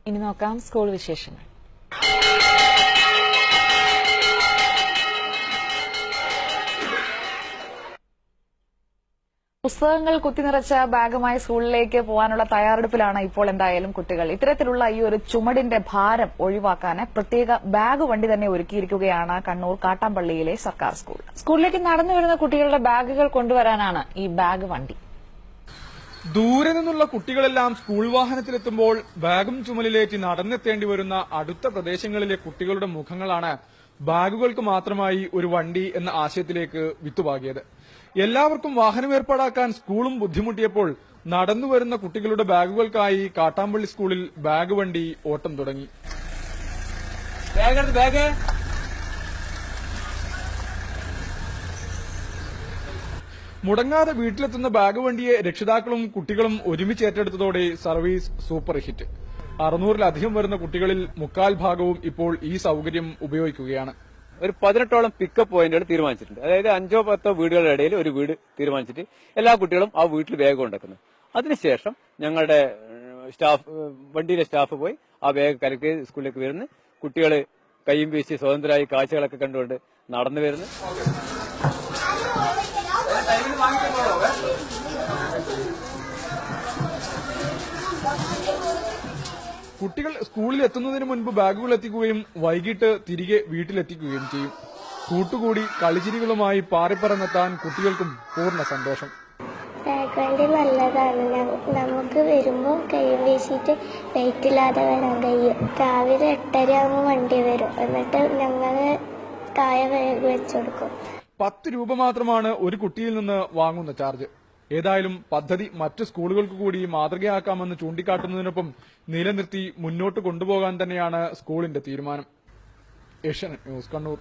ഇനി നോക്കാം സ്കൂൾ വിശേഷങ്ങൾ. പുസ്തകങ്ങൾ കുത്തിനിറച്ച ബാഗുമായി സ്കൂളിലേക്ക് പോകാനുള്ള തയ്യാറെടുപ്പിലാണ് ഇപ്പോൾ എന്തായാലും കുട്ടികൾ. ഇത്തരത്തിലുള്ള ഈ ഒരു ചുമടിന്റെ ഭാരം ഒഴിവാക്കാൻ പ്രത്യേക ബാഗ് വണ്ടി തന്നെ ഒരുക്കിയിരിക്കുകയാണ് കണ്ണൂർ കാട്ടാമ്പള്ളിയിലെ സർക്കാർ സ്കൂൾ. സ്കൂളിലേക്ക് നടന്നു വരുന്ന കുട്ടികളുടെ ബാഗുകൾ കൊണ്ടുവരാനാണ് ഈ ബാഗ് വണ്ടി. ദൂരെ നിന്നുള്ള കുട്ടികളെല്ലാം സ്കൂൾ വാഹനത്തിലെത്തുമ്പോൾ ബാഗും ചുമലിലേറ്റി നടന്നെത്തേണ്ടി വരുന്ന അടുത്ത പ്രദേശങ്ങളിലെ കുട്ടികളുടെ മുഖങ്ങളാണ് ബാഗുകൾക്ക് മാത്രമായി ഒരു വണ്ടി എന്ന ആശയത്തിലേക്ക് വിത്തുപാകിയത്. എല്ലാവർക്കും വാഹനം ഏർപ്പാടാക്കാൻ സ്കൂളും ബുദ്ധിമുട്ടിയപ്പോൾ നടന്നുവരുന്ന കുട്ടികളുടെ ബാഗുകൾക്കായി കാട്ടാമ്പള്ളി സ്കൂളിൽ ബാഗ് വണ്ടി ഓട്ടം തുടങ്ങി. മുടങ്ങാതെ വീട്ടിലെത്തുന്ന ബാഗ് വണ്ടിയെ രക്ഷിതാക്കളും കുട്ടികളും ഒരുമിച്ച് ഏറ്റെടുത്തതോടെ സർവീസ് സൂപ്പർ ഹിറ്റ്. 600-ലധികം വരുന്ന കുട്ടികളിൽ 3/4 ഭാഗവും ഇപ്പോൾ ഈ സൌകര്യം ഉപയോഗിക്കുകയാണ്. ഒരു 18ഓളം പിക്കപ്പ് പോയിന്റുകൾ തീരുമാനിച്ചിട്ടുണ്ട്. അതായത് 5-10 വീടുകളുടെ ഇടയിൽ ഒരു വീട് തീരുമാനിച്ചിട്ട് എല്ലാ കുട്ടികളും ആ വീട്ടിൽ ബാഗ് കൊണ്ടുവെക്കുന്നത്. അതിനുശേഷം ഞങ്ങളുടെ വണ്ടിയിലെ സ്റ്റാഫ് പോയി ആ ബാഗ് കലക്കി സ്കൂളിലേക്ക് വരുന്നു. കുട്ടികൾ കൈയും വീശി സ്വതന്ത്രമായി കാഴ്ചകളൊക്കെ കണ്ടുകൊണ്ട് നടന്നു വരുന്നു. കുട്ടികൾ സ്കൂളിൽ എത്തുന്നതിന് മുൻപ് ബാഗുകൾ എത്തിക്കുകയും വൈകിട്ട് തിരികെ വീട്ടിലെത്തിക്കുകയും ചെയ്യും. കൂട്ടുകൂടി കളിച്ചിരികളുമായി പാറിപ്പറന്നെത്താൻ കുട്ടികൾക്കും പൂർണ്ണ സന്തോഷം. ബാഗ് വണ്ടി നല്ലതാണ്. നമുക്ക് വരുമ്പോൾ കൈ വീശിയിട്ട് വെയിറ്റ് ഇല്ലാതെ വരാൻ കഴിയും. രാവിലെ 8:30 ആകുമ്പോൾ വണ്ടി വരും. എന്നിട്ട് ഞങ്ങള് കായ ബാഗ് വെച്ചുകൊടുക്കും. 10 രൂപ മാത്രമാണ് ഒരു കുട്ടിയിൽ നിന്ന് വാങ്ങുന്ന ചാർജ്. ഏതായാലും പദ്ധതി മറ്റ് സ്കൂളുകൾക്ക് കൂടി മാതൃകയാക്കാമെന്ന് ചൂണ്ടിക്കാട്ടുന്നതിനൊപ്പം നിലനിർത്തി മുന്നോട്ട് കൊണ്ടുപോകാൻ തന്നെയാണ് സ്കൂളിന്റെ തീരുമാനം. ഏഷ്യാനെറ്റ് ന്യൂസ്, കണ്ണൂർ.